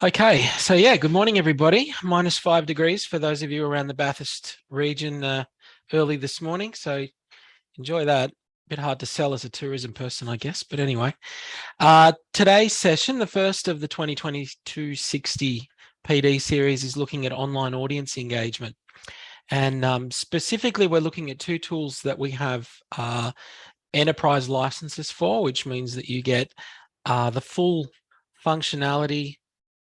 Okay, so yeah, good morning, everybody. -5 degrees for those of you around the Bathurst region early this morning. So enjoy that. Bit hard to sell as a tourism person, I guess. But anyway, today's session, the first of the 2022 60 PD series, is looking at online audience engagement. And specifically, we're looking at two tools that we have enterprise licenses for, which means that you get the full functionality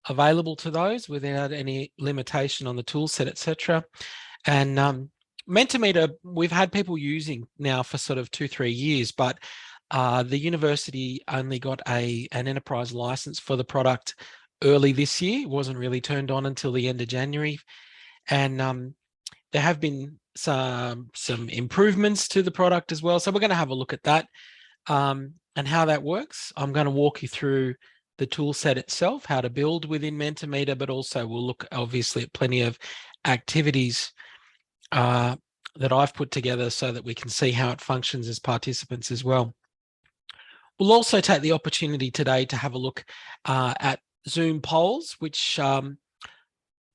available to those without any limitation on the tool set, etc. And Mentometer, we've had people using now for sort of 2-3 years, but the university only got an enterprise license for the product early this year. It wasn't really turned on until the end of January. And there have been some improvements to the product as well. So we're going to have a look at that and how that works. I'm going to walk you through the tool set itself, how to build within Mentometer, but also we'll look obviously at plenty of activities that I've put together so that we can see how it functions as participants as well. We'll also take the opportunity today to have a look at Zoom polls, which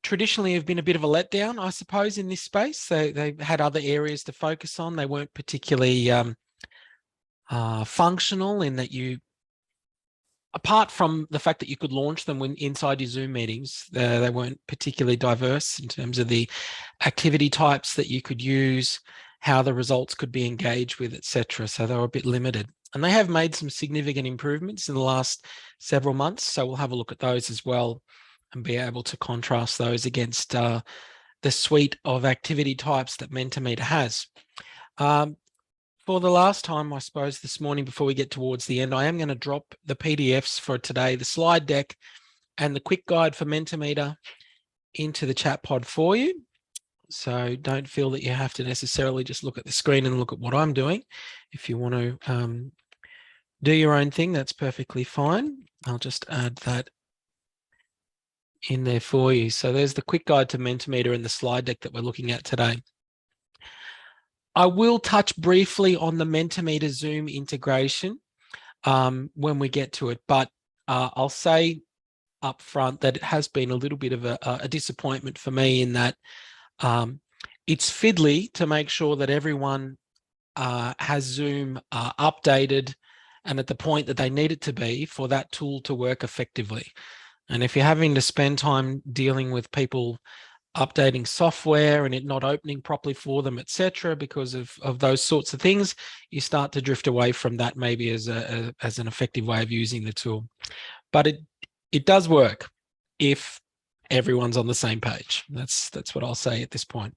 traditionally have been a bit of a letdown, I suppose, in this space. They've had other areas to focus on. They weren't particularly functional in that apart from the fact that you could launch them when inside your Zoom meetings, they weren't particularly diverse in terms of the activity types that you could use, how the results could be engaged with, etc. So they were a bit limited. And they have made some significant improvements in the last several months. So we'll have a look at those as well and be able to contrast those against the suite of activity types that Mentometer has. For the last time, I suppose, this morning, before we get towards the end, I am going to drop the PDFs for today, the slide deck and the quick guide for Mentometer into the chat pod for you. So don't feel that you have to necessarily just look at the screen and look at what I'm doing. If you want to do your own thing, that's perfectly fine. I'll just add that in there for you. So there's the quick guide to Mentometer and the slide deck that we're looking at today. I will touch briefly on the Mentimeter Zoom integration when we get to it, but I'll say up front that it has been a little bit of a disappointment for me in that it's fiddly to make sure that everyone has Zoom updated and at the point that they need it to be for that tool to work effectively. And if you're having to spend time dealing with people updating software and it not opening properly for them, etc., because of those sorts of things, you start to drift away from that maybe as an effective way of using the tool. But it does work if everyone's on the same page. That's what I'll say at this point.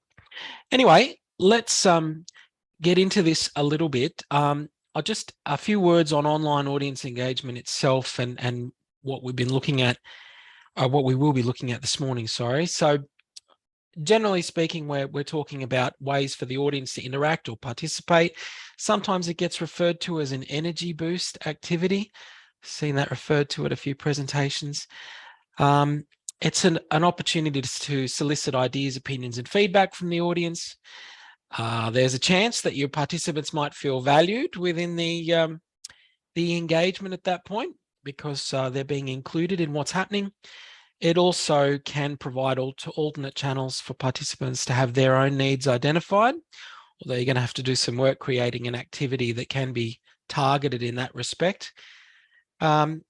Anyway, let's get into this a little bit. I'll just a few words on online audience engagement itself and what we've been looking at, what we will be looking at this morning, sorry. So generally speaking, we're talking about ways for the audience to interact or participate. Sometimes it gets referred to as an energy boost activity. Seen that referred to at a few presentations. It's an opportunity to solicit ideas, opinions, and feedback from the audience. There's a chance that your participants might feel valued within the engagement at that point because they're being included in what's happening. It also can provide alternate channels for participants to have their own needs identified, although you're going to have to do some work creating an activity that can be targeted in that respect. It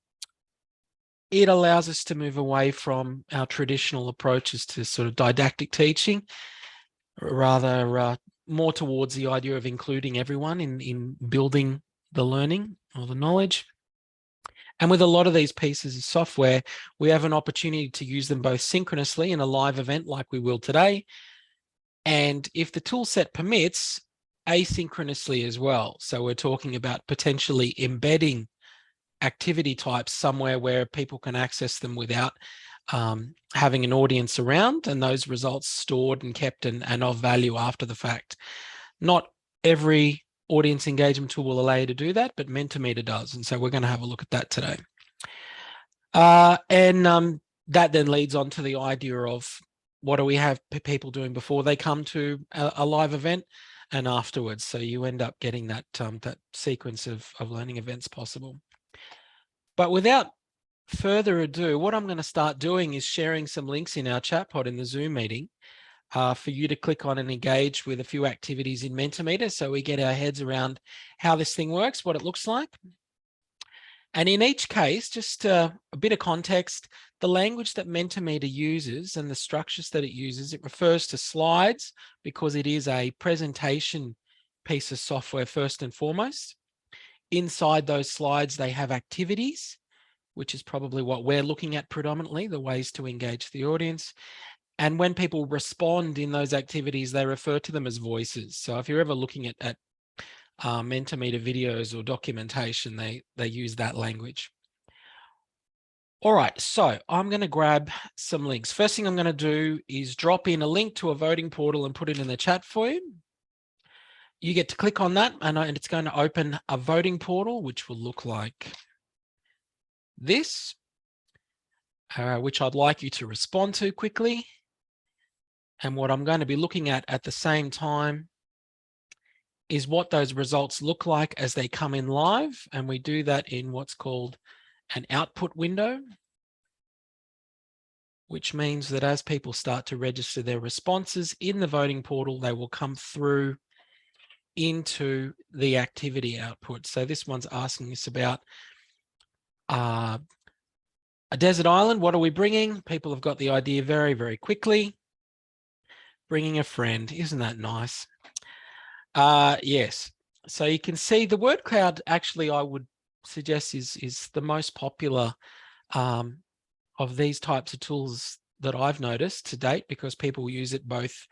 allows us to move away from our traditional approaches to sort of didactic teaching, rather more towards the idea of including everyone in building the learning or the knowledge. And with a lot of these pieces of software, we have an opportunity to use them both synchronously in a live event like we will today, and if the tool set permits, asynchronously as well. So we're talking about potentially embedding activity types somewhere where people can access them without having an audience around, and those results stored and kept and of value after the fact. Not every audience engagement tool will allow you to do that, but Mentometer does. And so we're going to have a look at that today. That then leads on to the idea of what do we have people doing before they come to a live event and afterwards. So you end up getting that sequence of learning events possible. But without further ado, what I'm going to start doing is sharing some links in our chat pod in the Zoom meeting for you to click on and engage with a few activities in Mentometer so we get our heads around how this thing works, what it looks like. And in each case, just a bit of context, the language that Mentometer uses and the structures that it uses, it refers to slides because it is a presentation piece of software first and foremost. Inside those slides, they have activities, which is probably what we're looking at predominantly, the ways to engage the audience. And when people respond in those activities, they refer to them as voices. So if you're ever looking at Mentometer videos or documentation, they use that language. All right, so I'm going to grab some links. First thing I'm going to do is drop in a link to a voting portal and put it in the chat for you. You get to click on that and it's going to open a voting portal, which will look like this, which I'd like you to respond to quickly. And what I'm going to be looking at the same time is what those results look like as they come in live. And we do that in what's called an output window, which means that as people start to register their responses in the voting portal, they will come through into the activity output. So this one's asking us about a desert island. What are we bringing? People have got the idea very, very quickly. Bringing a friend. Isn't that nice? Yes. So you can see the word cloud actually I would suggest is the most popular of these types of tools that I've noticed to date because people use it both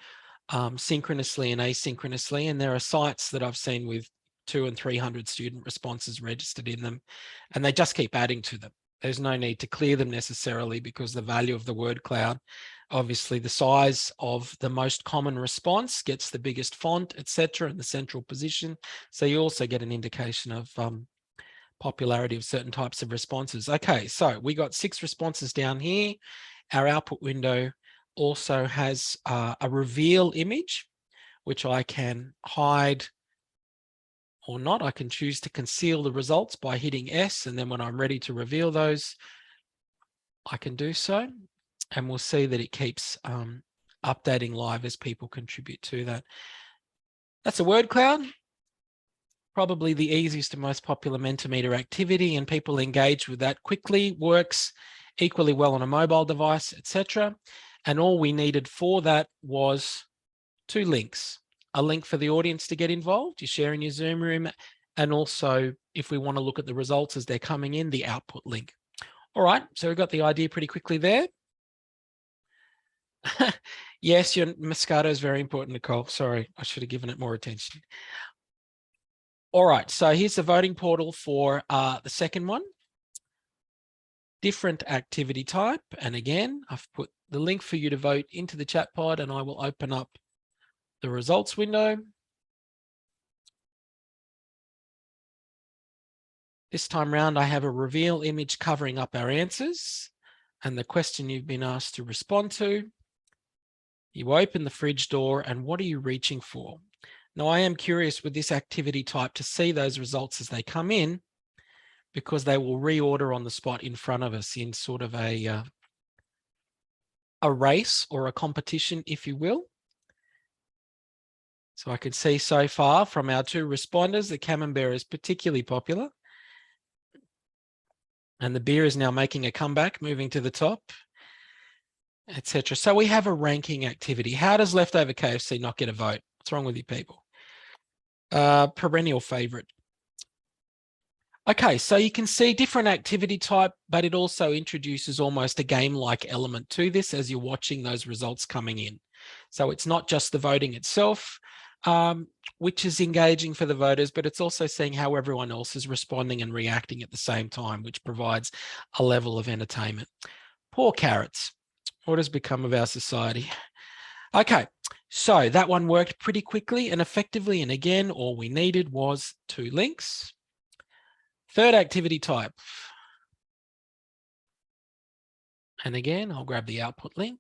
synchronously and asynchronously. And there are sites that I've seen with 200 and 300 student responses registered in them, and they just keep adding to them. There's no need to clear them necessarily because the value of the word cloud, obviously the size of the most common response gets the biggest font, etc., in the central position. So you also get an indication of popularity of certain types of responses. Okay, so we got 6 responses down here. Our output window also has a reveal image, which I can hide or not. I can choose to conceal the results by hitting S, and then when I'm ready to reveal those, I can do so. And we'll see that it keeps updating live as people contribute to that. That's a word cloud. Probably the easiest and most popular Mentometer activity, and people engage with that quickly, works equally well on a mobile device, etc. And all we needed for that was 2 links, a link for the audience to get involved, you share in your Zoom room, and also if we want to look at the results as they're coming in, the output link. All right, so we got the idea pretty quickly there. Yes, your Moscato is very important, Nicole. Sorry, I should have given it more attention. All right, so here's the voting portal for the second one. Different activity type. And again, I've put the link for you to vote into the chat pod, and I will open up the results window. This time around, I have a reveal image covering up our answers and the question you've been asked to respond to. You open the fridge door, and what are you reaching for? Now, I am curious with this activity type to see those results as they come in, because they will reorder on the spot in front of us in sort of a race or a competition, if you will. So I can see so far from our 2 responders, the camembert is particularly popular. And the beer is now making a comeback, moving to the top, etc. So we have a ranking activity. How does leftover KFC not get a vote? What's wrong with you people? Perennial favorite. Okay, so you can see different activity type, but it also introduces almost a game-like element to this as you're watching those results coming in. So it's not just the voting itself, which is engaging for the voters, but it's also seeing how everyone else is responding and reacting at the same time, which provides a level of entertainment. Poor carrots. What has become of our society? Okay, so that one worked pretty quickly and effectively. And again, all we needed was 2 links. Third activity type. And again, I'll grab the output link.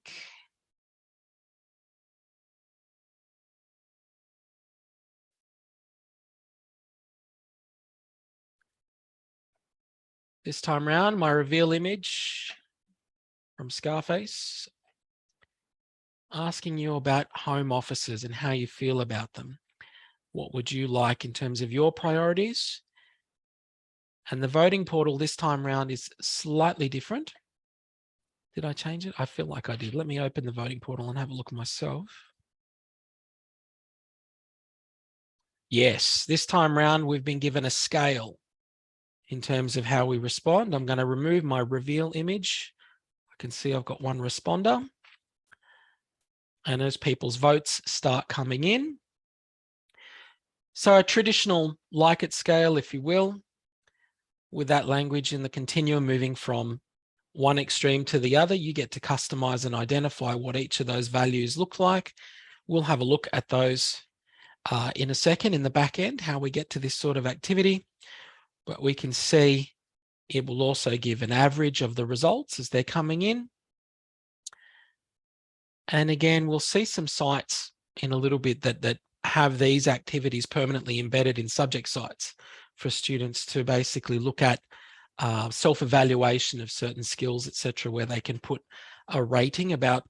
This time round, my reveal image from Scarface, asking you about home offices and how you feel about them. What would you like in terms of your priorities? And the voting portal this time round is slightly different. Did I change it? I feel like I did. Let me open the voting portal and have a look myself. Yes, this time round, we've been given a scale in terms of how we respond. I'm going to remove my reveal image. I can see I've got one responder. And as people's votes start coming in. So a traditional Likert scale, if you will, with that language in the continuum moving from one extreme to the other, you get to customize and identify what each of those values look like. We'll have a look at those in a second in the back end, how we get to this sort of activity. But we can see it will also give an average of the results as they're coming in. And again, we'll see some sites in a little bit that have these activities permanently embedded in subject sites for students to basically look at self-evaluation of certain skills, etc., where they can put a rating about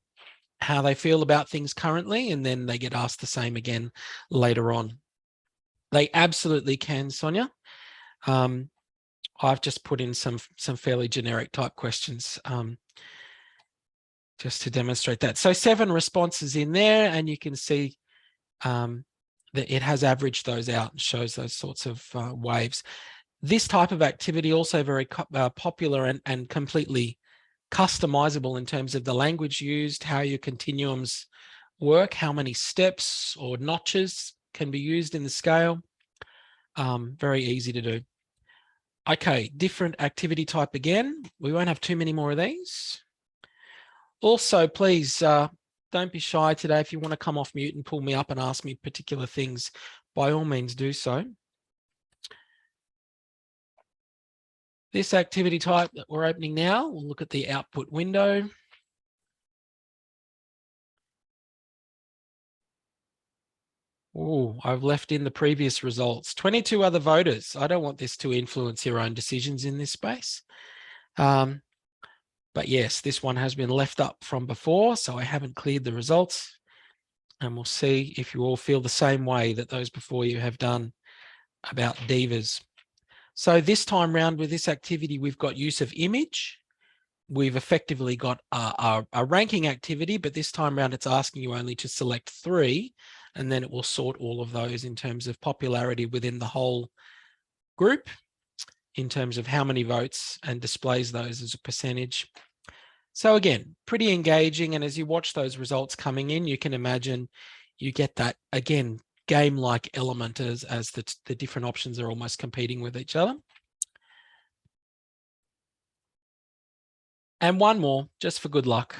how they feel about things currently, and then they get asked the same again later on. They absolutely can, Sonia. I've just put in some fairly generic type questions just to demonstrate that. So 7 responses in there, and you can see that it has averaged those out and shows those sorts of waves. This type of activity also very popular and completely customizable in terms of the language used, how your continuums work, how many steps or notches can be used in the scale. Very easy to do. Okay, different activity type again. We won't have too many more of these. Also, please don't be shy today. If you want to come off mute and pull me up and ask me particular things, by all means do so. This activity type that we're opening now, we'll look at the output window. Oh, I've left in the previous results. 22 other voters. I don't want this to influence your own decisions in this space. But yes, this one has been left up from before, so I haven't cleared the results. And we'll see if you all feel the same way that those before you have done about divas. So this time round with this activity, we've got use of image. We've effectively got a ranking activity, but this time around it's asking you only to select 3, and then it will sort all of those in terms of popularity within the whole group, in terms of how many votes, and displays those as a percentage. So again, pretty engaging. And as you watch those results coming in, you can imagine you get that, again, game-like element as the different options are almost competing with each other. And one more, just for good luck.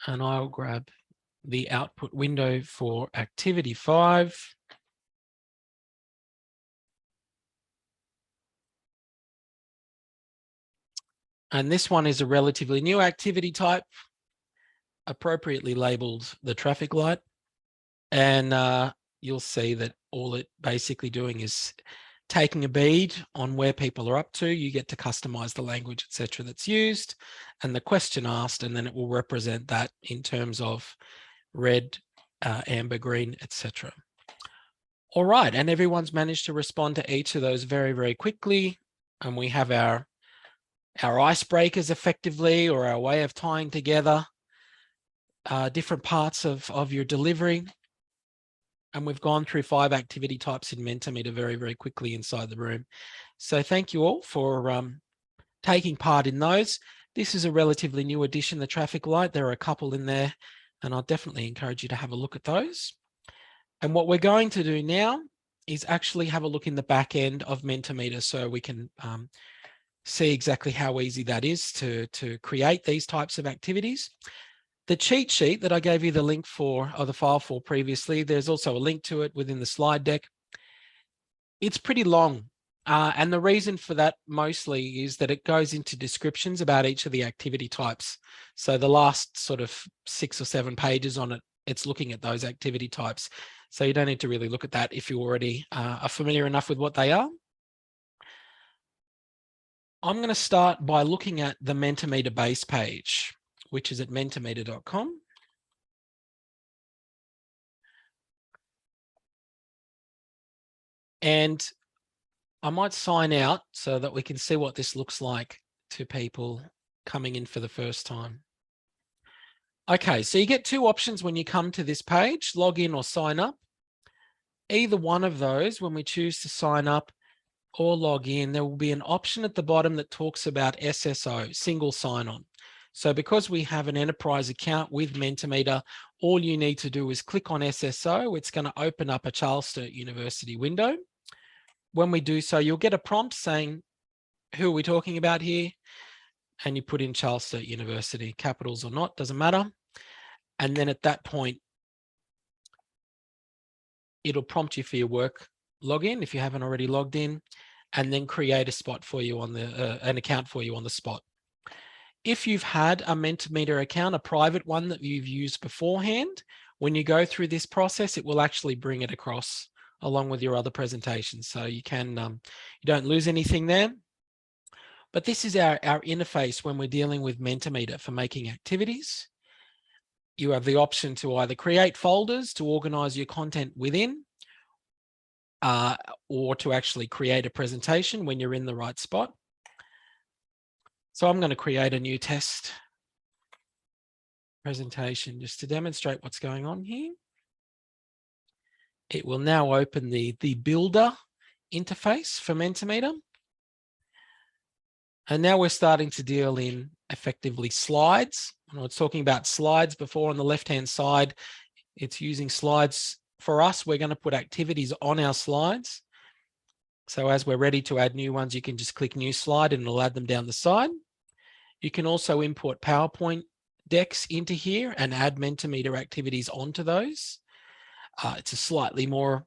And I'll grab the output window for activity 5. And this one is a relatively new activity type, appropriately labeled the traffic light. And you'll see that all it basically doing is taking a bead on where people are up to. You get to customize the language, etc., that's used, and the question asked, and then it will represent that in terms of red, amber, green, etc. All right, and everyone's managed to respond to each of those very, very quickly. And we have our icebreakers effectively, or our way of tying together different parts of your delivery. And we've gone through 5 activity types in Mentometer very, very quickly inside the room. So thank you all for taking part in those. This is a relatively new addition, the traffic light. There are a couple in there, and I'll definitely encourage you to have a look at those. And what we're going to do now is actually have a look in the back end of Mentometer, so we can see exactly how easy that is to create these types of activities. The cheat sheet that I gave you the link for, or the file for previously, there's also a link to it within the slide deck. It's pretty long. And the reason for that mostly is that it goes into descriptions about each of the activity types. So the last sort of 6 or 7 pages on it it's looking at those activity types. So you don't need to really look at that if you already are familiar enough with what they are. I'm going to start by looking at the Mentometer base page, which is at mentometer.com. And I might sign out so that we can see what this looks like to people coming in for the first time. Okay, so you get two options when you come to this page, log in or sign up. Either one of those, when we choose to sign up or log in, there will be an option at the bottom that talks about SSO, Single Sign-On. So because we have an enterprise account with Mentimeter, all you need to do is click on SSO. It's going to open up a Charles Sturt University window. When we do so, you'll get a prompt saying, who are we talking about here? And you put in Charles Sturt University, capitals or not, doesn't matter. And then at that point, it'll prompt you for your work login if you haven't already logged in, and then create a spot for you on the an account for you on the spot. If you've had a Mentometer account, a private one that you've used beforehand, when you go through this process, it will actually bring it across along with your other presentations. So you can you don't lose anything there. But this is our interface when we're dealing with Mentometer for making activities. You have the option to either create folders to organize your content within, or to actually create a presentation when you're in the right spot. So I'm going to create a new test presentation just to demonstrate what's going on here. It will now open the builder interface for Mentimeter. And now we're starting to deal in effectively slides. I was talking about slides before on the left-hand side. It's using slides. For us, we're going to put activities on our slides. So as we're ready to add new ones, you can just click new slide and it'll add them down the side. You can also import PowerPoint decks into here and add Mentometer activities onto those. It's a slightly more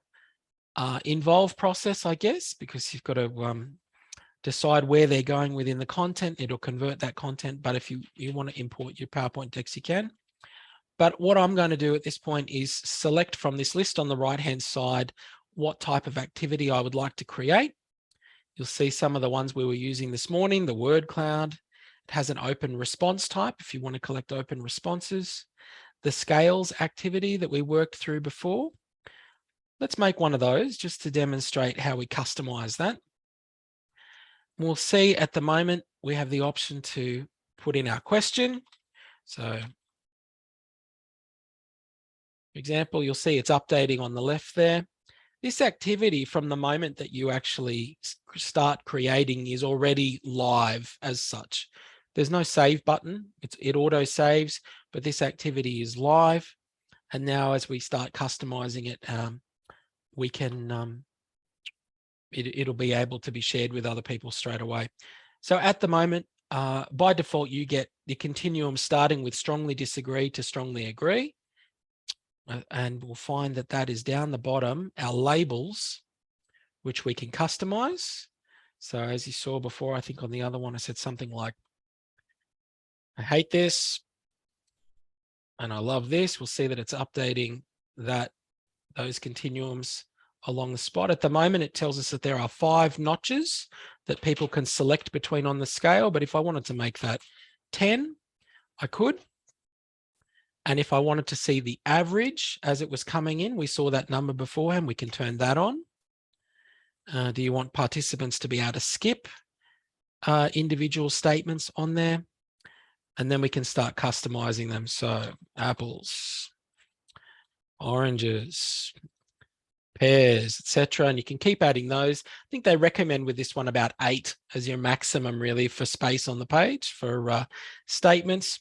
involved process, I guess, because you've got to decide where they're going within the content. It'll convert that content, but if you want to import your PowerPoint decks, you can. But what I'm going to do at this point is select from this list on the right-hand side what type of activity I would like to create. You'll see some of the ones we were using this morning, the word cloud. It has an open response type if you want to collect open responses. The scales activity that we worked through before. Let's make one of those just to demonstrate how we customize that. We'll see at the moment we have the option to put in our question. So, for example, you'll see it's updating on the left there. This activity from the moment that you actually start creating is already live as such. There's no save button. It auto saves, but this activity is live. And now as we start customizing it, we can, it'll be able to be shared with other people straight away. So at the moment, by default, you get the continuum starting with strongly disagree to strongly agree. And we'll find that that is down the bottom, our labels, which we can customize. So as you saw before, I think on the other one, I said something like, I hate this and I love this. We'll see that it's updating those continuums along the spot. At the moment, it tells us that there are 5 notches that people can select between on the scale. But if I wanted to make that 10, I could. And if I wanted to see the average as it was coming in, we saw that number beforehand, we can turn that on. Do you want participants to be able to skip individual statements on there? And then we can start customizing them. So apples, oranges, pears, etc. And you can keep adding those. I think they recommend with this one about 8 as your maximum really for space on the page for statements.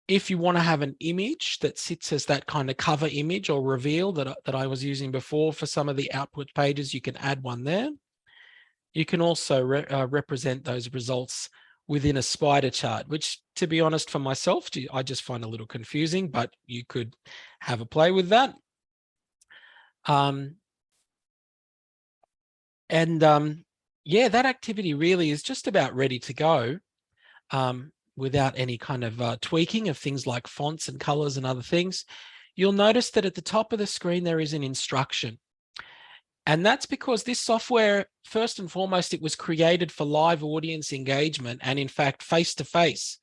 If you want to have an image that sits as that kind of cover image or reveal that I was using before for some of the output pages, you can add one there. You can also represent those results within a spider chart, which, to be honest, for myself, I just find a little confusing, but you could have a play with that. Yeah, that activity really is just about ready to go. without any kind of tweaking of things like fonts and colors and other things, you'll notice that at the top of the screen, there is an instruction. And that's because this software, first and foremost, it was created for live audience engagement and, in fact, face-to-face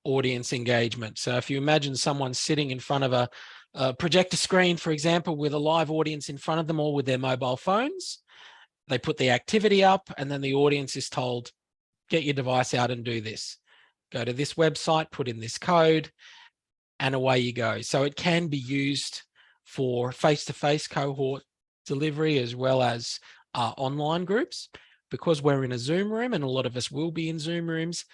audience engagement. So if you imagine someone sitting in front of a projector screen, for example, with a live audience in front of them, all with their mobile phones, they put the activity up and then the audience is told, get your device out and do this. Go to this website, put in this code, and away you go. So it can be used for face-to-face cohort delivery as well as online groups. Because we're in a Zoom room and a lot of us will be in Zoom rooms,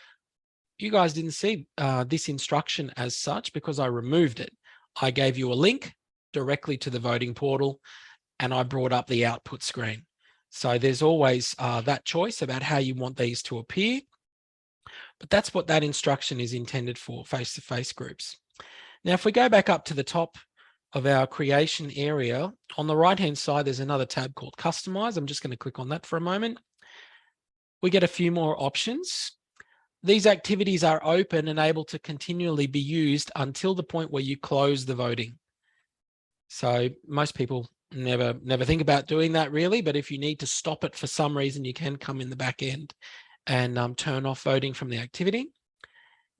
you guys didn't see this instruction as such because I removed it. I gave you a link directly to the voting portal and I brought up the output screen. So there's always that choice about how you want these to appear. But that's what that instruction is intended for, face-to-face groups. Now, if we go back up to the top of our creation area, on the right-hand side, there's another tab called Customize. I'm just going to click on that for a moment. We get a few more options. These activities are open and able to continually be used until the point where you close the voting. So most people never think about doing that really, but if you need to stop it for some reason, you can come in the back end and turn off voting from the activity.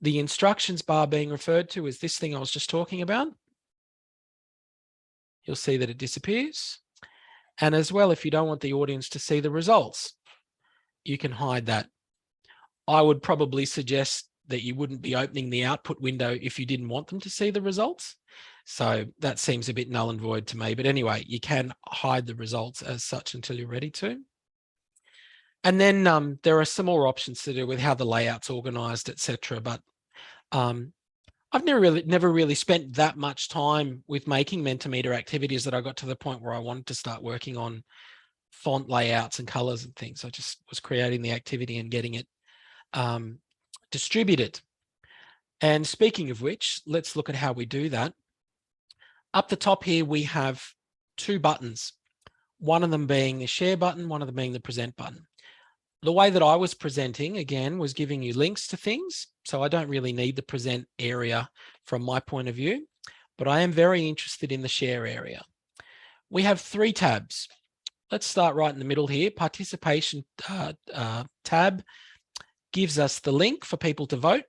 The instructions bar being referred to is this thing I was just talking about. You'll see that it disappears. And as well, if you don't want the audience to see the results, you can hide that. I would probably suggest that you wouldn't be opening the output window if you didn't want them to see the results. So that seems a bit null and void to me. But anyway, you can hide the results as such until you're ready to. And then there are some more options to do with how the layout's organized, etc. But I've never really spent that much time with making Mentometer activities that I got to the point where I wanted to start working on font layouts and colors and things. I just was creating the activity and getting it distributed. And speaking of which, let's look at how we do that. Up the top here, we have two buttons, one of them being the share button, one of them being the present button. The way that I was presenting, again, was giving you links to things. So I don't really need the present area from my point of view, but I am very interested in the share area. We have three tabs. Let's start right in the middle here. Participation tab gives us the link for people to vote.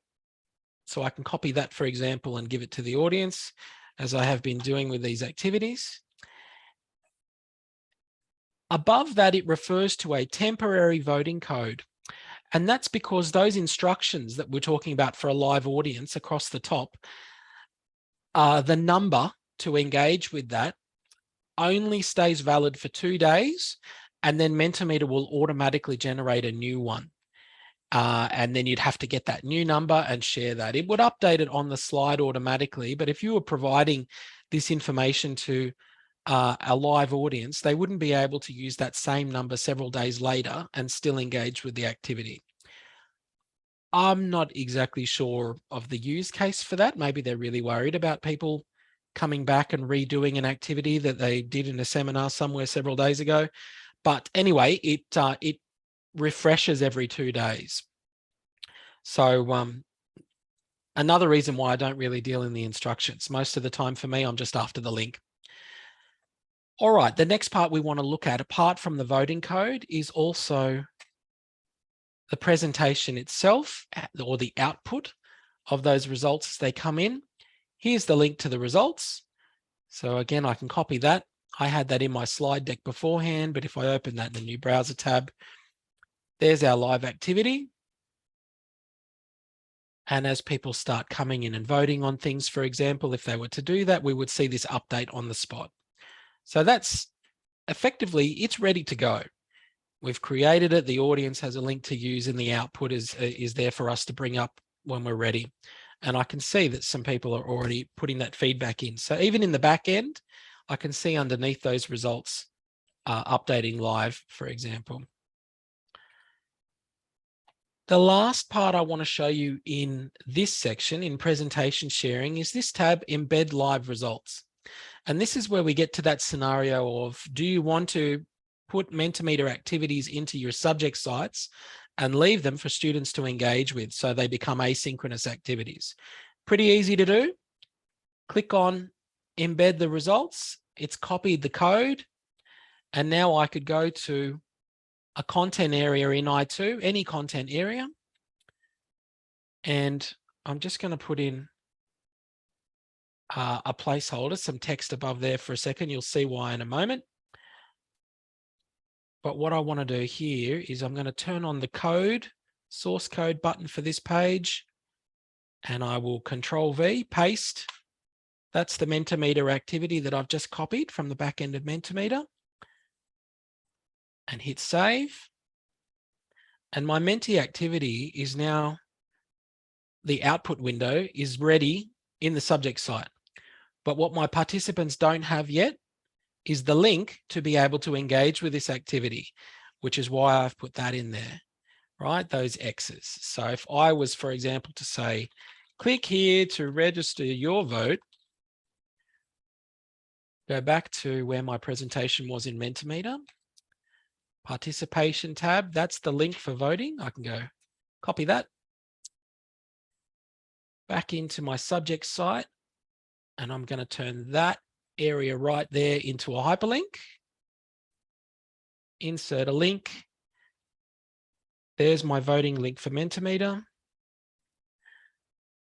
So I can copy that, for example, and give it to the audience, as I have been doing with these activities. Above that, it refers to a temporary voting code. And that's because those instructions that we're talking about for a live audience across the top, the number to engage with that only stays valid for 2 days, and then Mentometer will automatically generate a new one. And then you'd have to get that new number and share that. It would update it on the slide automatically, but if you were providing this information to a live audience, they wouldn't be able to use that same number several days later and still engage with the activity. I'm not exactly sure of the use case for that. Maybe they're really worried about people coming back and redoing an activity that they did in a seminar somewhere several days ago. But anyway, it refreshes every 2 days. So another reason why I don't really deal in the instructions. Most of the time for me, I'm just after the link. All right, the next part we want to look at, apart from the voting code, is also the presentation itself, or the output of those results as they come in. Here's the link to the results. So again, I can copy that. I had that in my slide deck beforehand, but if I open that in the new browser tab, there's our live activity. And as people start coming in and voting on things, for example, if they were to do that, we would see this update on the spot. So that's effectively, it's ready to go. We've created it. The audience has a link to use, and the output is there for us to bring up when we're ready. And I can see that some people are already putting that feedback in. So even in the back end, I can see underneath those results updating live, for example. The last part I want to show you in this section, in presentation sharing, is this tab, Embed Live Results. And this is where we get to that scenario of, do you want to put Mentometer activities into your subject sites and leave them for students to engage with so they become asynchronous activities. Pretty easy to do. Click on embed the results. It's copied the code. And now I could go to a content area in I2, any content area. And I'm just going to put in a placeholder, some text above there for a second. You'll see why in a moment. But what I want to do here is I'm going to turn on the code, source code button for this page, and I will Control V, paste. That's the Mentometer activity that I've just copied from the back end of Mentometer. And hit save. And my Menti activity is now, the output window is ready in the subject site. But what my participants don't have yet is the link to be able to engage with this activity, which is why I've put that in there, right? Those X's. So if I was, for example, to say, click here to register your vote, go back to where my presentation was in Mentimeter, participation tab, that's the link for voting. I can go copy that back into my subject site, and I'm going to turn that area right there into a hyperlink. Insert a link. There's my voting link for Mentimeter.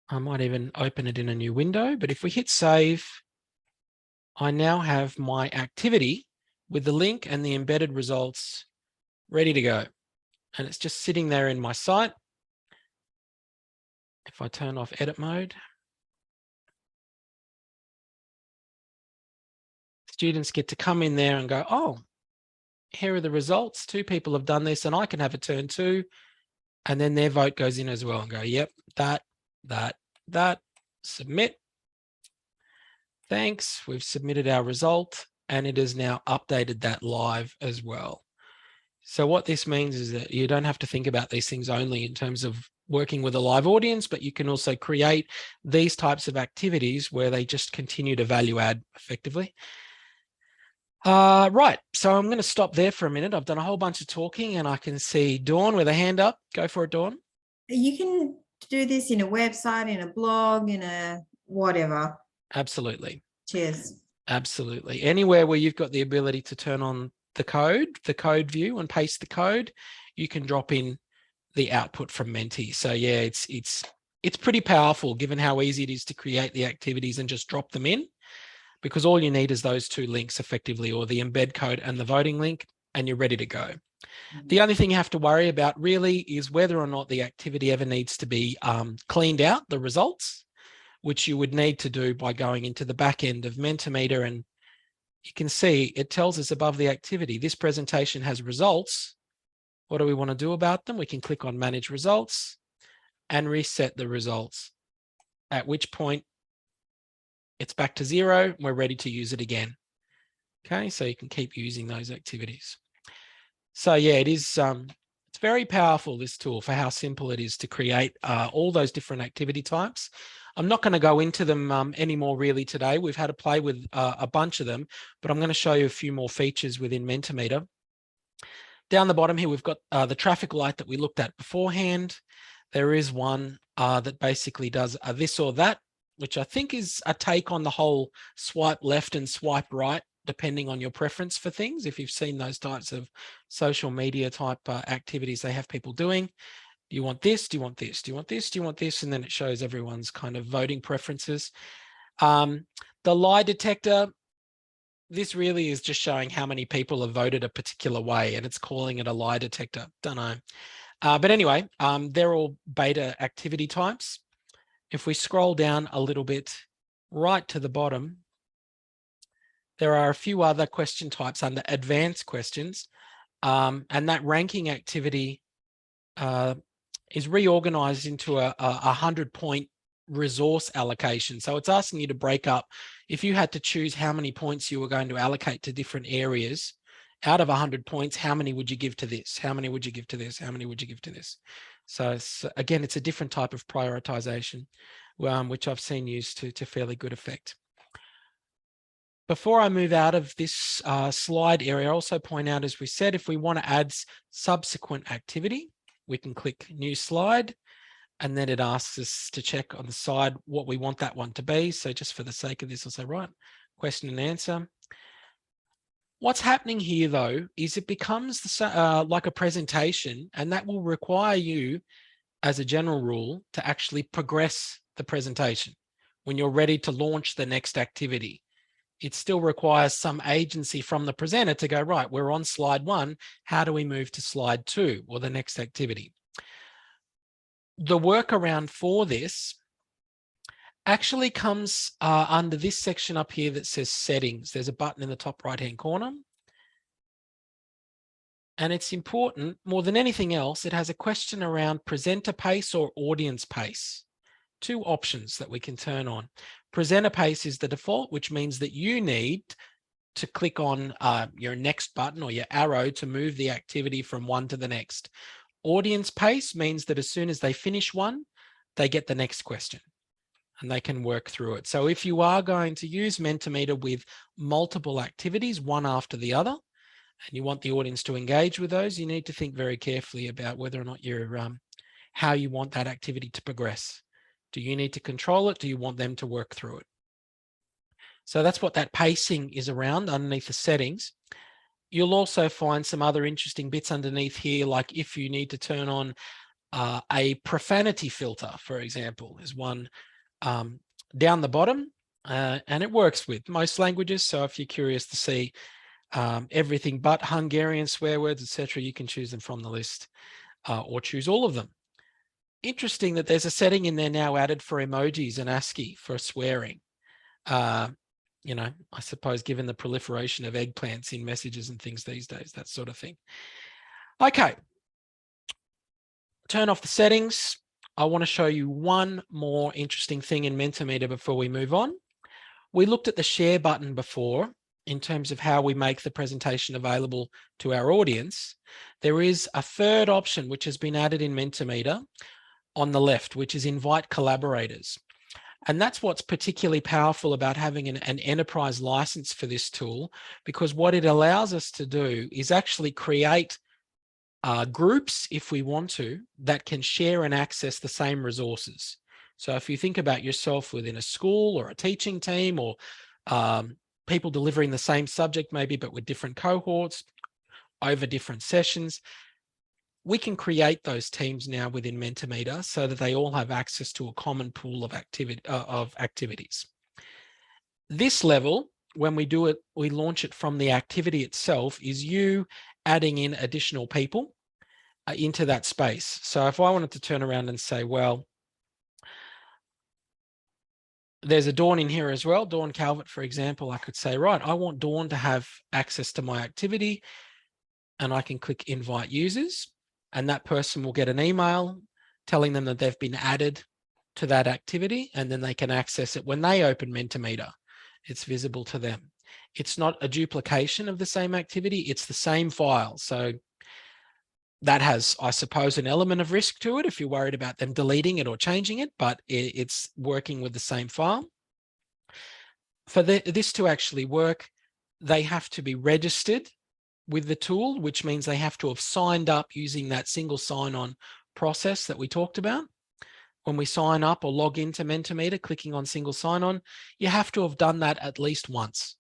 I might even open it in a new window, but if we hit save, I now have my activity with the link and the embedded results ready to go. And it's just sitting there in my site. If I turn off edit mode, students get to come in there and go, oh, here are the results. 2 people have done this and I can have a turn too. And then their vote goes in as well and go, yep, that, submit. Thanks, we've submitted our result and it has now updated that live as well. So what this means is that you don't have to think about these things only in terms of working with a live audience, but you can also create these types of activities where they just continue to value add effectively. Right, so I'm going to stop there for a minute. I've done a whole bunch of talking and I can see Dawn with a hand up. Go for it, Dawn. You can do this in a website, in a blog, in a whatever. Absolutely. Cheers. Absolutely. Anywhere where you've got the ability to turn on the code view and paste the code, you can drop in the output from Menti. So yeah, it's pretty powerful given how easy it is to create the activities and just drop them in, because all you need is those 2 links effectively, or the embed code and the voting link, and you're ready to go. The only thing you have to worry about really is whether or not the activity ever needs to be cleaned out, the results, which you would need to do by going into the back end of Mentometer. And you can see it tells us above the activity, this presentation has results. What do we want to do about them? We can click on Manage Results and reset the results, at which point it's back to 0. We're ready to use it again. Okay, so you can keep using those activities. So yeah, it is, it's very powerful, this tool, for how simple it is to create all those different activity types. I'm not going to go into them anymore really today. We've had to play with a bunch of them, but I'm going to show you a few more features within Mentometer. Down the bottom here, we've got the traffic light that we looked at beforehand. There is one that basically does a this or that, which I think is a take on the whole swipe left and swipe right, depending on your preference for things. If you've seen those types of social media type activities they have people doing, do you want this? Do you want this? Do you want this? Do you want this? And then it shows everyone's kind of voting preferences. The lie detector, this really is just showing how many people have voted a particular way, and it's calling it a lie detector. Don't know. But anyway, they're all beta activity types. If we scroll down a little bit right to the bottom, there are a few other question types under advanced questions, and that ranking activity is reorganized into a 100-point resource allocation. So it's asking you to break up, if you had to choose how many points you were going to allocate to different areas, out of 100 points, how many would you give to this? How many would you give to this? How many would you give to this? So again, it's a different type of prioritization, which I've seen used to fairly good effect. Before I move out of this slide area, I also point out, as we said, if we want to add subsequent activity, we can click new slide, and then it asks us to check on the side what we want that one to be. So just for the sake of this, I'll say, right, question and answer. What's happening here, though, is it becomes like a presentation, and that will require you, as a general rule, to actually progress the presentation when you're ready to launch the next activity. It still requires some agency from the presenter to go, right, we're on slide 1. How do we move to slide 2 or the next activity? The workaround for this actually comes under this section up here that says settings. There's a button in the top right-hand corner. And it's important, more than anything else, it has a question around presenter pace or audience pace. Two options that we can turn on. Presenter pace is the default, which means that you need to click on your next button or your arrow to move the activity from one to the next. Audience pace means that as soon as they finish one, they get the next question and they can work through it. So if you are going to use Mentometer with multiple activities, one after the other, and you want the audience to engage with those, you need to think very carefully about whether or not you're how you want that activity to progress. Do you need to control it? Do you want them to work through it? So that's what that pacing is around underneath the settings. You'll also find some other interesting bits underneath here, like if you need to turn on a profanity filter, for example, is one down the bottom, and it works with most languages. So if you're curious to see everything but Hungarian swear words, etc., you can choose them from the list or choose all of them. Interesting that there's a setting in there now added for emojis and ASCII for swearing. You know, I suppose given the proliferation of eggplants in messages and things these days, that sort of thing. Okay, turn off the settings. I want to show you one more interesting thing in Mentometer before we move on. We looked at the share button before in terms of how we make the presentation available to our audience. There is a third option which has been added in Mentometer on the left, which is invite collaborators. And that's what's particularly powerful about having an enterprise license for this tool, because what it allows us to do is actually create groups, if we want to, that can share and access the same resources. So if you think about yourself within a school or a teaching team, or people delivering the same subject maybe, but with different cohorts over different sessions, we can create those teams now within Mentometer so that they all have access to a common pool of activities. This level, when we do it, we launch it from the activity itself, is you adding in additional people into that space. So if I wanted to turn around and say, well, there's a Dawn in here as well, Dawn Calvert, for example, I could say, right, I want Dawn to have access to my activity, and I can click invite users. And that person will get an email telling them that they've been added to that activity, and then they can access it when they open Mentometer. It's visible to them. It's not a duplication of the same activity, it's the same file. So that has, I suppose, an element of risk to it if you're worried about them deleting it or changing it, but it's working with the same file. For this to actually work, they have to be registered with the tool, which means they have to have signed up using that single sign-on process that we talked about. When we sign up or log into Mentometer, clicking on single sign-on, you have to have done that at least once.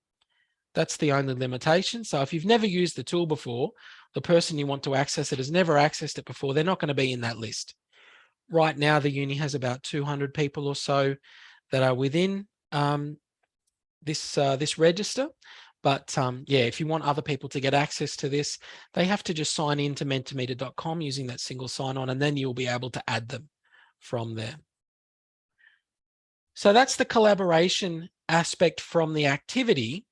That's the only limitation. So if you've never used the tool before, the person you want to access it has never accessed it before, they're not going to be in that list. Right now, the uni has about 200 people or so that are within this register. But yeah, if you want other people to get access to this, they have to just sign in to Mentometer.com using that single sign-on, and then you'll be able to add them from there. So that's the collaboration aspect from the activity.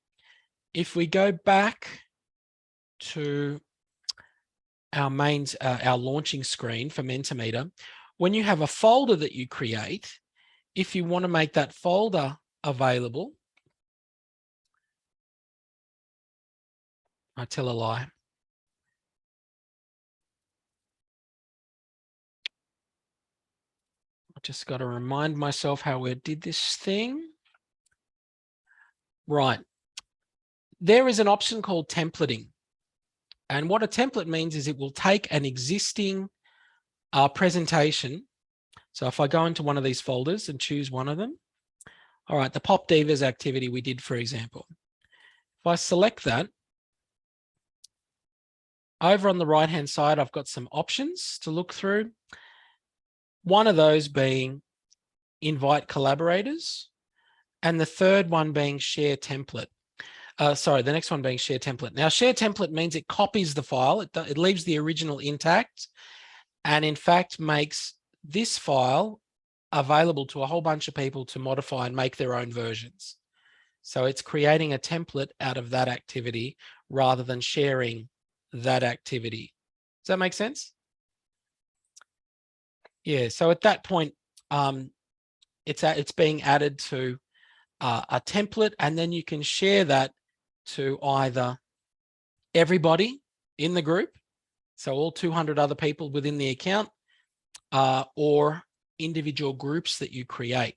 If we go back to our launching screen for Mentometer, when you have a folder that you create, if you want to make that folder available, I tell a lie. I just got to remind myself how we did this thing. Right. There is an option called templating. And what a template means is it will take an existing our presentation. So if I go into one of these folders and choose one of them, all right, the Pop Divas activity we did, for example. If I select that, over on the right-hand side, I've got some options to look through. One of those being invite collaborators, and the third one being share template. The next one being share template. Now, share template means it copies the file. It leaves the original intact, and in fact makes this file available to a whole bunch of people to modify and make their own versions. So it's creating a template out of that activity rather than sharing that activity. Does that make sense? Yeah, so at that point, it's being added to a template, and then you can share that to either everybody in the group, so all 200 other people within the account, or individual groups that you create.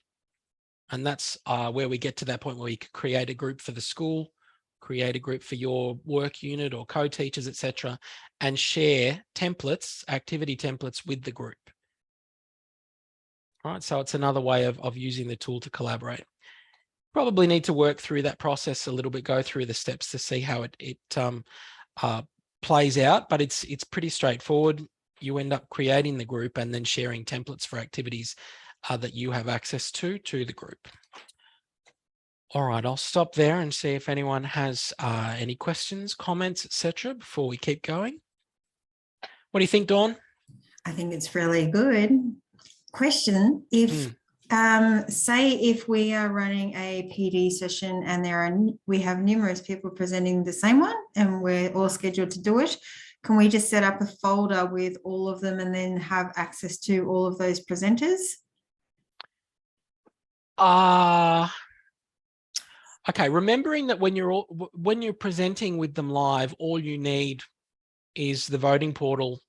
And that's where we get to that point where you could create a group for the school, create a group for your work unit or co-teachers, etc., and share templates, activity templates with the group. All right, so it's another way of using the tool to collaborate. Probably need to work through that process a little bit, go through the steps to see how it plays out, but it's pretty straightforward. You end up creating the group and then sharing templates for activities that you have access to the group. All right, I'll stop there and see if anyone has any questions, comments, etc. before we keep going. What do you think, Dawn? I think it's really good. Question, if say if we are running a PD session and we have numerous people presenting the same one and we're all scheduled to do it, can we just set up a folder with all of them and then have access to all of those presenters? Okay, remembering that when you're presenting with them live, all you need is the voting portal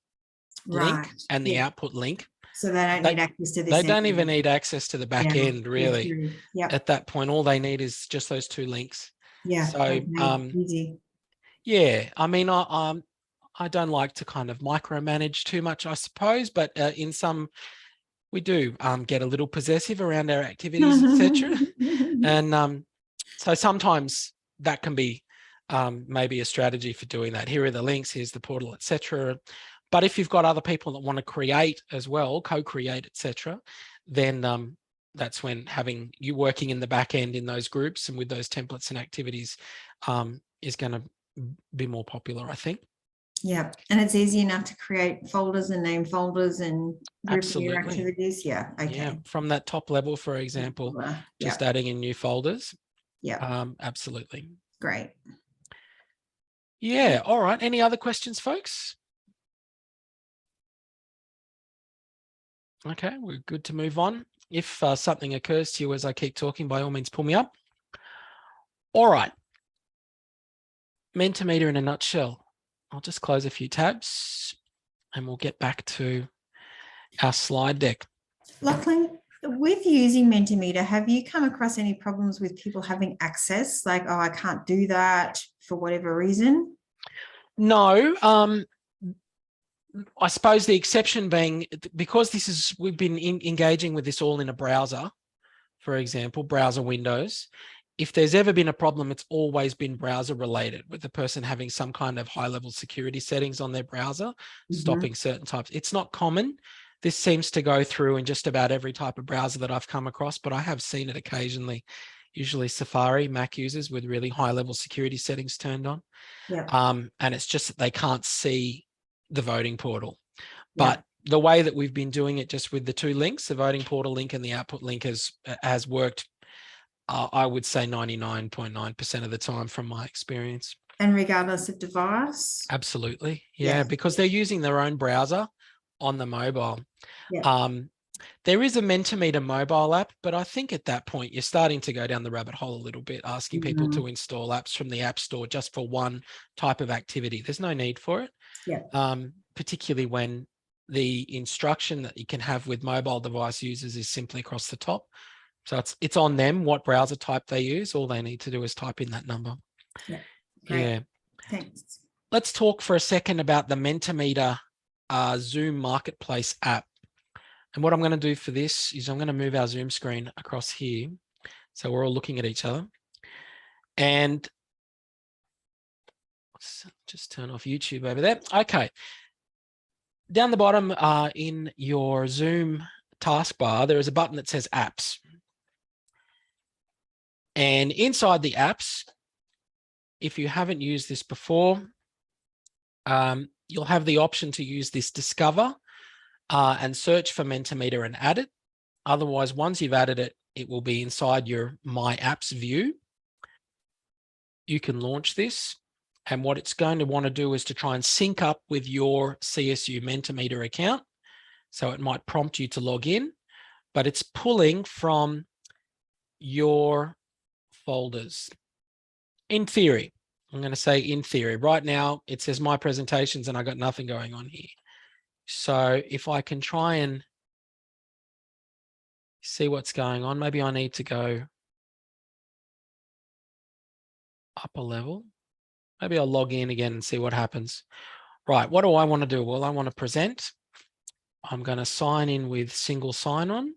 link and the output link. So they don't need access to this. They don't even need access to the back end, really. Yeah. At that point, all they need is just those two links. Yeah. So, easy. Yeah, I mean, I don't like to kind of micromanage too much, I suppose, but in some, we do get a little possessive around our activities, etc. And so sometimes that can be maybe a strategy for doing that. Here are the links, here's the portal, etc. But if you've got other people that want to create as well, co-create, etc., then that's when having you working in the back end in those groups and with those templates and activities is going to be more popular, I think. Yeah, and it's easy enough to create folders and name folders and group your activities. Yeah, okay. Yeah, from that top level, for example, just adding in new folders. Yeah. Absolutely. Great. Yeah. All right. Any other questions, folks? Okay, we're good to move on. If something occurs to you as I keep talking, by all means, pull me up. All right. Mentometer in a nutshell. I'll just close a few tabs and we'll get back to our slide deck. Lachlan, with using Mentimeter, have you come across any problems with people having access? Like, oh, I can't do that for whatever reason? No. I suppose the exception being because we've been engaging with this all in a browser, for example, browser windows. If there's ever been a problem, it's always been browser related, with the person having some kind of high level security settings on their browser, stopping certain types. It's not common. This seems to go through in just about every type of browser that I've come across, but I have seen it occasionally, usually Safari, Mac users with really high level security settings turned on. Yeah. And it's just that they can't see the voting portal. But the way that we've been doing it just with the two links, the voting portal link and the output link has worked, I would say 99.9% of the time from my experience. And regardless of device? Absolutely. Yeah, because they're using their own browser on the mobile. Yeah. There is a Mentometer mobile app, but I think at that point you're starting to go down the rabbit hole a little bit, asking people to install apps from the App Store just for one type of activity. There's no need for it. Yeah. Particularly when the instruction that you can have with mobile device users is simply across the top. So it's on them what browser type they use. All they need to do is type in that number. Yeah. Great. Yeah. Thanks. Let's talk for a second about the Mentometer Zoom Marketplace app. And what I'm going to do for this is I'm going to move our Zoom screen across here. So we're all looking at each other. And let's just turn off YouTube over there. Okay. Down the bottom in your Zoom taskbar, there is a button that says apps. And inside the apps, if you haven't used this before, you'll have the option to use this discover and search for Mentometer and add it. Otherwise, once you've added it, it will be inside your My Apps view. You can launch this. And what it's going to want to do is to try and sync up with your CSU Mentometer account. So it might prompt you to log in, but it's pulling from your folders. In theory, I'm going to say in theory. Right now, it says my presentations and I got nothing going on here. So if I can try and see what's going on, maybe I need to go up a level. Maybe I'll log in again and see what happens. Right, what do I want to do? Well, I want to present. I'm going to sign in with Single Sign-On.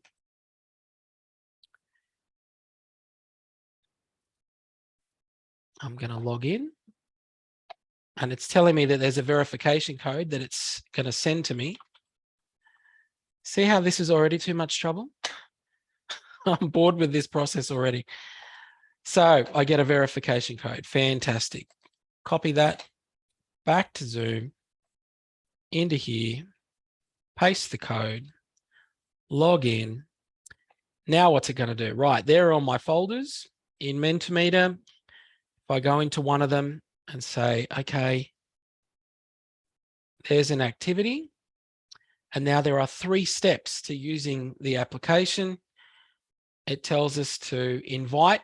I'm going to log in. And it's telling me that there's a verification code that it's going to send to me. See how this is already too much trouble? I'm bored with this process already. So I get a verification code. Fantastic. Copy that back to Zoom, into here, paste the code, log in. Now what's it going to do? Right, there are all my folders in Mentometer. If I go into one of them and say, okay, there's an activity. And now there are 3 steps to using the application. It tells us to invite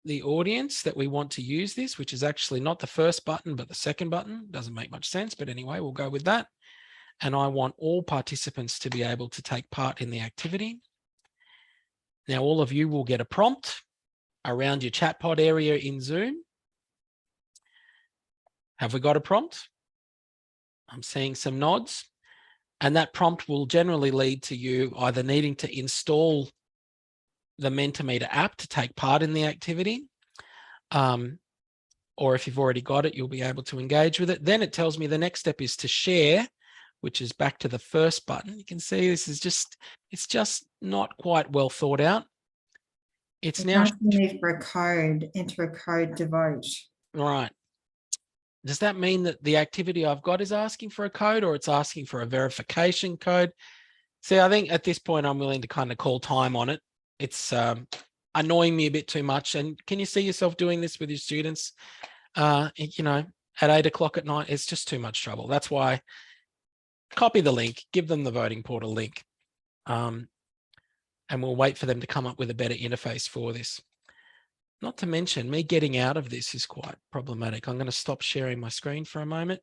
the audience that we want to use this, which is actually not the first button, but the second button. Doesn't make much sense, but anyway, we'll go with that. And I want all participants to be able to take part in the activity. Now, all of you will get a prompt around your chat pod area in Zoom. Have we got a prompt? I'm seeing some nods. And that prompt will generally lead to you either needing to install the Mentometer app to take part in the activity. Or if you've already got it, you'll be able to engage with it. Then it tells me the next step is to share, which is back to the first button. You can see this is it's just not quite well thought out. It's now need for a code, enter a code to vote. Right. Does that mean that the activity I've got is asking for a code, or it's asking for a verification code? See, I think at this point, I'm willing to kind of call time on it. It's annoying me a bit too much. And can you see yourself doing this with your students? You know, at 8 o'clock at night, it's just too much trouble. That's why copy the link, give them the voting portal link, and we'll wait for them to come up with a better interface for this. Not to mention, me getting out of this is quite problematic. I'm going to stop sharing my screen for a moment.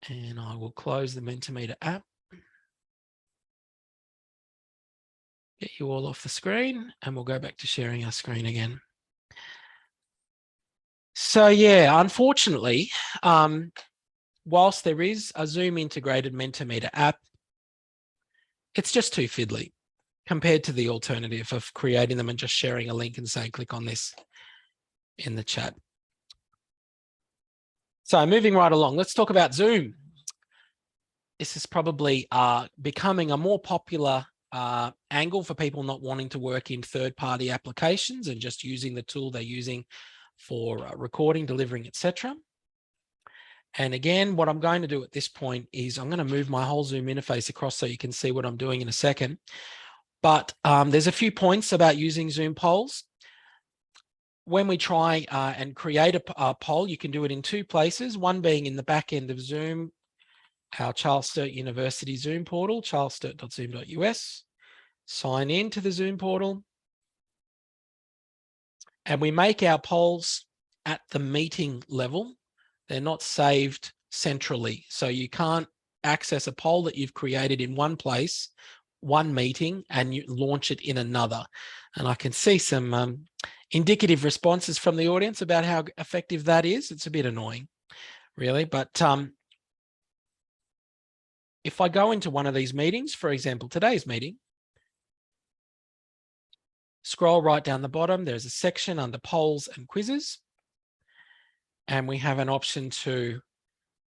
And I will close the Mentometer app. Get you all off the screen, and we'll go back to sharing our screen again. So yeah, unfortunately, whilst there is a Zoom integrated Mentometer app, it's just too fiddly compared to the alternative of creating them and just sharing a link and saying, click on this in the chat. So moving right along, let's talk about Zoom. This is probably becoming a more popular angle for people not wanting to work in third-party applications and just using the tool they're using for recording, delivering, etc. And again, what I'm going to do at this point is I'm going to move my whole Zoom interface across so you can see what I'm doing in a second. But there's a few points about using Zoom polls. When we try and create a poll, you can do it in 2 places, one being in the back end of Zoom, our Charles Sturt University Zoom portal, charlessturt.zoom.us, sign in to the Zoom portal, and we make our polls at the meeting level. They're not saved centrally, so you can't access a poll that you've created in one place, one meeting, and you launch it in another. And I can see some indicative responses from the audience about how effective that is. It's a bit annoying, really, but if I go into one of these meetings, for example, today's meeting, scroll right down the bottom, there's a section under polls and quizzes. And we have an option to,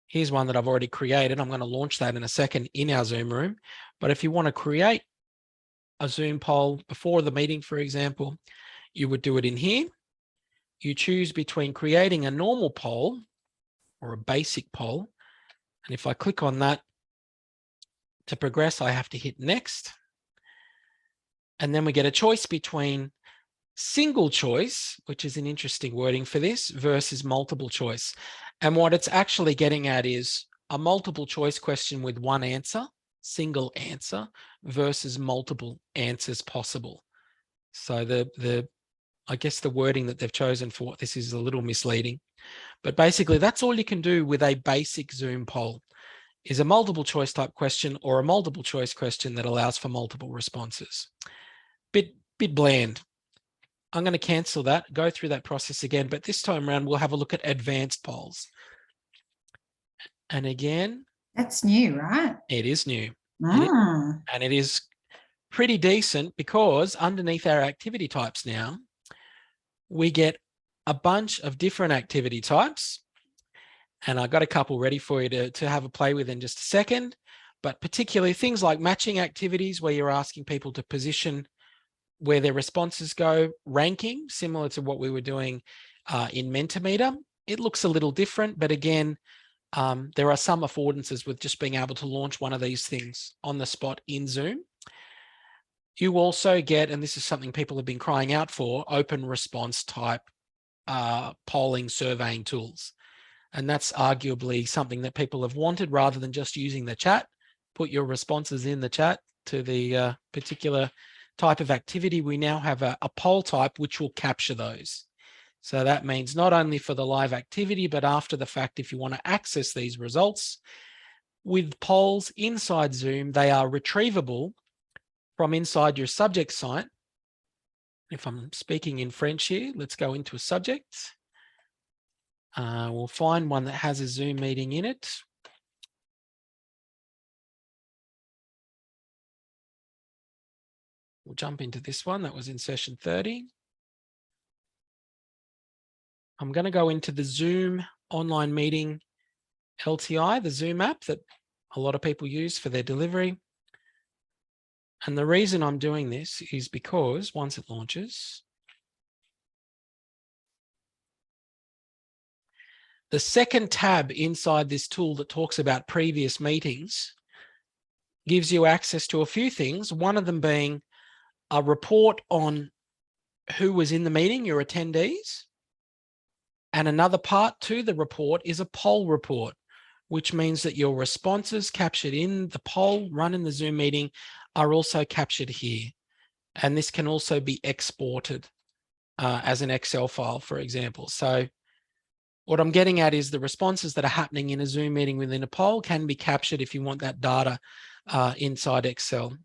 here's one that I've already created. I'm going to launch that in a second in our Zoom room. But if you want to create a Zoom poll before the meeting, for example, you would do it in here. You choose between creating a normal poll or a basic poll. And if I click on that to progress, I have to hit next. And then we get a choice between single choice, which is an interesting wording for this, versus multiple choice. And what it's actually getting at is a multiple choice question with one answer, single answer, versus multiple answers possible. So I guess the wording that they've chosen for what this is a little misleading. But basically, that's all you can do with a basic Zoom poll, is a multiple choice type question or a multiple choice question that allows for multiple responses. Bit bland. I'm going to cancel that, go through that process again, but this time around, we'll have a look at advanced polls. And again, that's new, right? It is new. Mm. And it is pretty decent because underneath our activity types now, we get a bunch of different activity types. And I've got a couple ready for you to have a play with in just a second, but particularly things like matching activities where you're asking people to position where their responses go, ranking, similar to what we were doing in Mentometer. It looks a little different, but again, there are some affordances with just being able to launch one of these things on the spot in Zoom. You also get, and this is something people have been crying out for, open response type polling surveying tools. And that's arguably something that people have wanted rather than just using the chat. Put your responses in the chat to the particular type of activity. We now have a poll type which will capture those. So that means not only for the live activity, but after the fact, if you want to access these results with polls inside Zoom, they are retrievable from inside your subject site. If I'm speaking in French here, let's go into a subject. We'll find one that has a Zoom meeting in it. We'll jump into this one that was in session 30. I'm going to go into the Zoom online meeting LTI, the Zoom app that a lot of people use for their delivery. And the reason I'm doing this is because once it launches, the second tab inside this tool that talks about previous meetings gives you access to a few things, one of them being a report on who was in the meeting, your attendees. And another part to the report is a poll report, which means that your responses captured in the poll run in the Zoom meeting are also captured here. And this can also be exported as an Excel file, for example. So what I'm getting at is the responses that are happening in a Zoom meeting within a poll can be captured if you want that data inside Excel.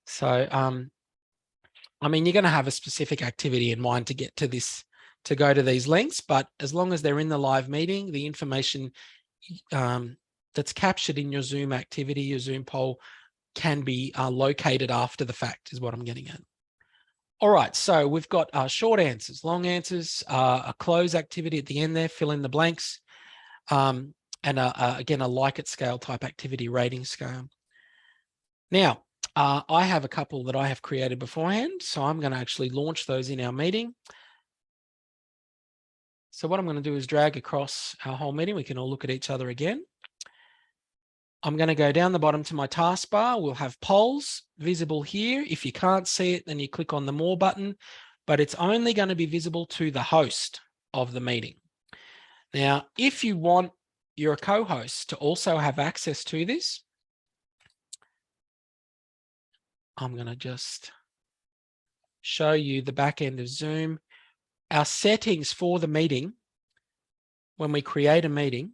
So, I mean, you're going to have a specific activity in mind to get to this, to go to these links, but as long as they're in the live meeting, the information that's captured in your Zoom activity, your Zoom poll, can be located after the fact, is what I'm getting at. All right, so we've got short answers, long answers, a close activity at the end there, fill in the blanks, and again, a Likert scale type activity rating scale. Now, I have a couple that I have created beforehand, so I'm going to actually launch those in our meeting. So what I'm going to do is drag across our whole meeting. We can all look at each other again. I'm going to go down the bottom to my taskbar. We'll have polls visible here. If you can't see it, then you click on the More button, but it's only going to be visible to the host of the meeting. Now, if you want your co-host to also have access to this, I'm going to just show you the back end of Zoom. Our settings for the meeting, when we create a meeting,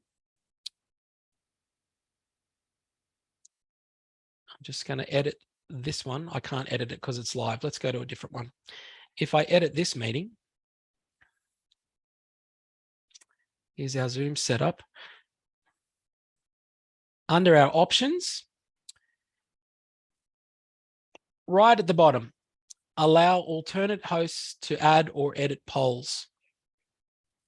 I'm just going to edit this one. I can't edit it because it's live. Let's go to a different one. If I edit this meeting, here's our Zoom setup. Under our options, right at the bottom, allow alternate hosts to add or edit polls.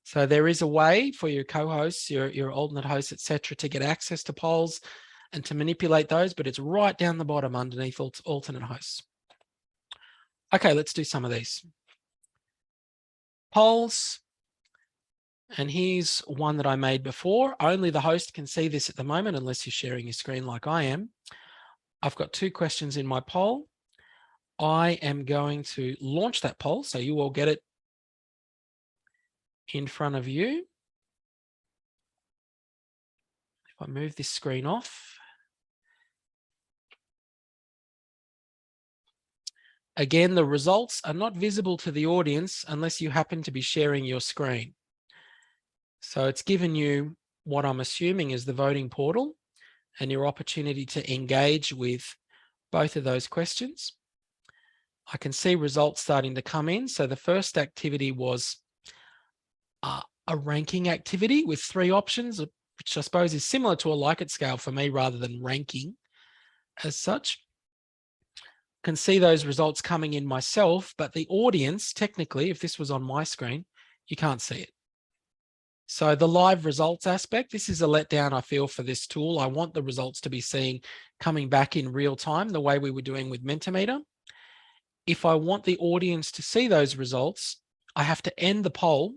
So there is a way for your co-hosts, your alternate hosts, etc., to get access to polls and to manipulate those, but it's right down the bottom underneath alternate hosts. Okay, let's do some of these. Polls. And here's one that I made before. Only the host can see this at the moment, unless you're sharing your screen like I am. I've got 2 questions in my poll. I am going to launch that poll, so you will get it in front of you. If I move this screen off. Again, the results are not visible to the audience unless you happen to be sharing your screen. So it's given you what I'm assuming is the voting portal and your opportunity to engage with both of those questions. I can see results starting to come in. So the first activity was a ranking activity with 3 options, which I suppose is similar to a Likert scale for me rather than ranking as such. Can see those results coming in myself, but the audience, technically, if this was on my screen, you can't see it. So the live results aspect, this is a letdown I feel for this tool. I want the results to be seen coming back in real time, the way we were doing with Mentometer. If I want the audience to see those results, I have to end the poll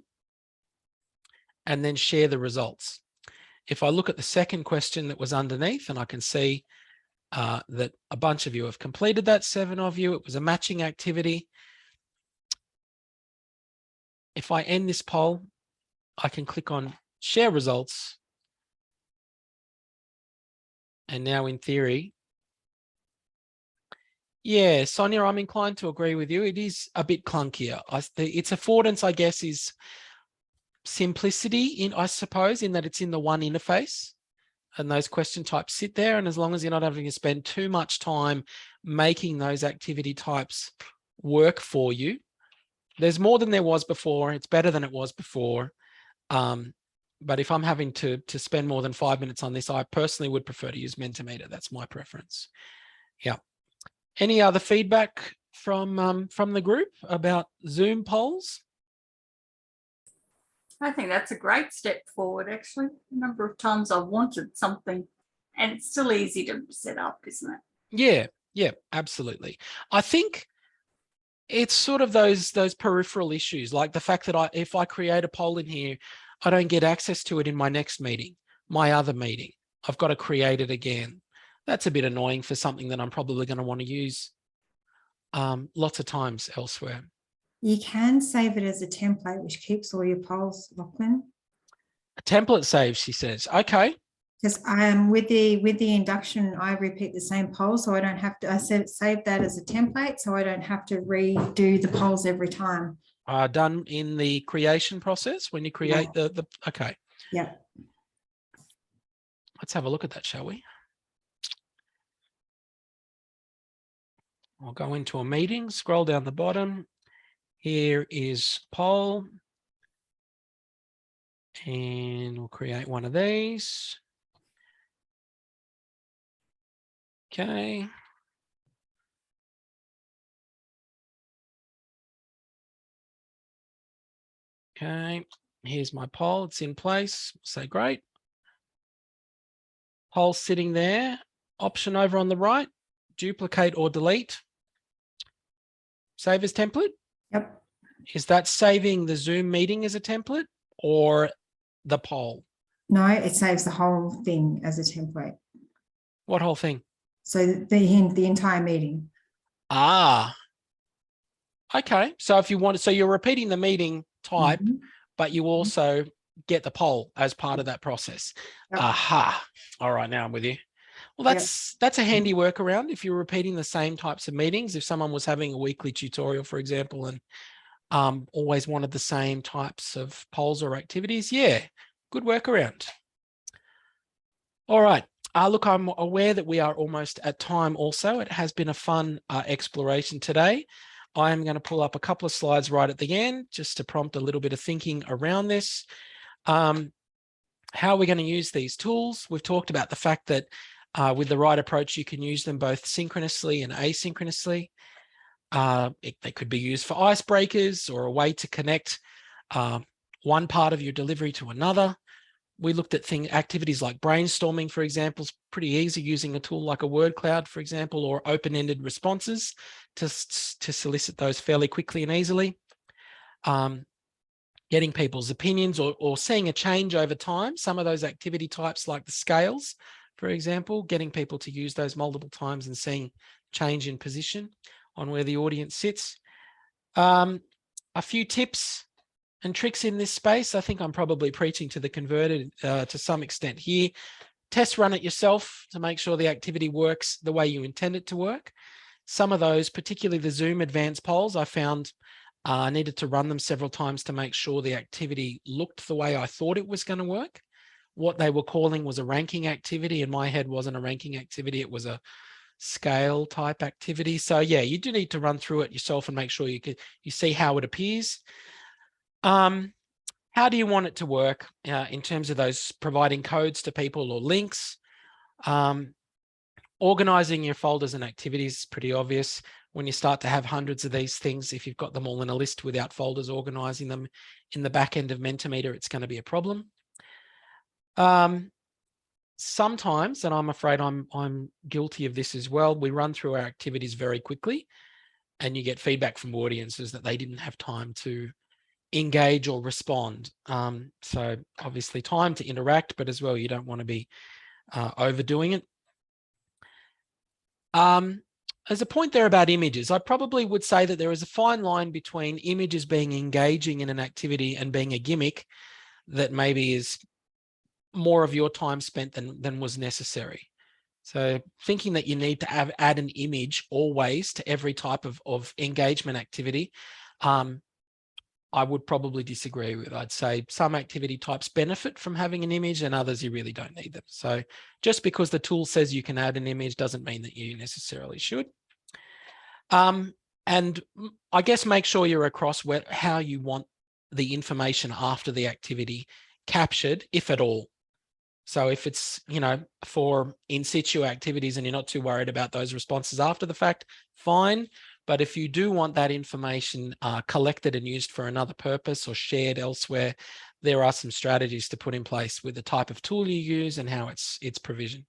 and then share the results. If I look at the second question that was underneath, and I can see that a bunch of you have completed that, 7 of you, it was a matching activity. If I end this poll, I can click on share results. And now in theory, yeah, Sonia, I'm inclined to agree with you. It is a bit clunkier. Its affordance, I guess, is simplicity, I suppose, in that it's in the one interface and those question types sit there. And as long as you're not having to spend too much time making those activity types work for you, there's more than there was before. It's better than it was before. But if I'm having to spend more than 5 minutes on this, I personally would prefer to use Mentimeter. That's my preference. Yeah. Any other feedback from the group about Zoom polls? I think that's a great step forward, actually. A number of times I've wanted something and it's still easy to set up, isn't it? Yeah, absolutely. I think it's sort of those peripheral issues, like the fact that if I create a poll in here, I don't get access to it in my next meeting, my other meeting. I've got to create it again. That's a bit annoying for something that I'm probably going to want to use lots of times elsewhere. You can save it as a template, which keeps all your polls, Lachlan. A template save, she says. Okay. Because with the induction, I repeat the same poll, so I don't have to. I save that as a template, so I don't have to redo the polls every time. Done in the creation process when you create the okay. Yeah. Let's have a look at that, shall we? I'll go into a meeting, scroll down the bottom. Here is poll. And we'll create one of these. Okay. Okay, here's my poll. It's in place. Say great. Poll sitting there. Option over on the right, duplicate or delete. Save as template. Yep. Is that saving the Zoom meeting as a template or the poll? No, it saves the whole thing as a template. What whole thing? So the entire meeting. Ah. Okay. So if you want, so you're repeating the meeting type, but you also get the poll as part of that process. Yep. Aha. All right. Now I'm with you. Well, that's a handy workaround if you're repeating the same types of meetings. If someone was having a weekly tutorial, for example, and always wanted the same types of polls or activities, yeah, good workaround. All right. Look, I'm aware that we are almost at time also. It has been a fun exploration today. I am going to pull up a couple of slides right at the end just to prompt a little bit of thinking around this. How are we going to use these tools? We've talked about the fact that with the right approach, you can use them both synchronously and asynchronously. They could be used for icebreakers or a way to connect one part of your delivery to another. We looked at activities like brainstorming, for example. It's pretty easy using a tool like a word cloud, for example, or open-ended responses to solicit those fairly quickly and easily. Getting people's opinions or seeing a change over time. Some of those activity types like the scales, for example, getting people to use those multiple times and seeing change in position on where the audience sits. A few tips and tricks in this space. I think I'm probably preaching to the converted to some extent here. Test run it yourself to make sure the activity works the way you intend it to work. Some of those, particularly the Zoom advanced polls, I found I needed to run them several times to make sure the activity looked the way I thought it was going to work. What they were calling was a ranking activity. In my head, wasn't a ranking activity. It was a scale type activity. So yeah, you do need to run through it yourself and make sure you see how it appears. How do you want it to work in terms of those providing codes to people or links? Organizing your folders and activities is pretty obvious. When you start to have hundreds of these things, if you've got them all in a list without folders, organizing them in the back end of Mentometer, it's going to be a problem. Sometimes, and I'm afraid I'm guilty of this as well, we run through our activities very quickly and you get feedback from audiences that they didn't have time to engage or respond. So obviously time to interact, but as well, you don't want to be overdoing it. There's a point there about images. I probably would say that there is a fine line between images being engaging in an activity and being a gimmick that maybe is more of your time spent than was necessary. So thinking that you need to add an image always to every type of engagement activity, I would probably disagree with. I'd say some activity types benefit from having an image and others you really don't need them. So just because the tool says you can add an image doesn't mean that you necessarily should. And I guess make sure you're across how you want the information after the activity captured, if at all. So if it's, for in situ activities and you're not too worried about those responses after the fact, fine. But if you do want that information collected and used for another purpose or shared elsewhere, there are some strategies to put in place with the type of tool you use and how it's provisioned.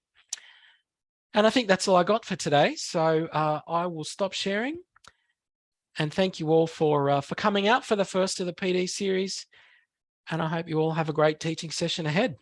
And I think that's all I got for today. So I will stop sharing. And thank you all for coming out for the first of the PD series. And I hope you all have a great teaching session ahead.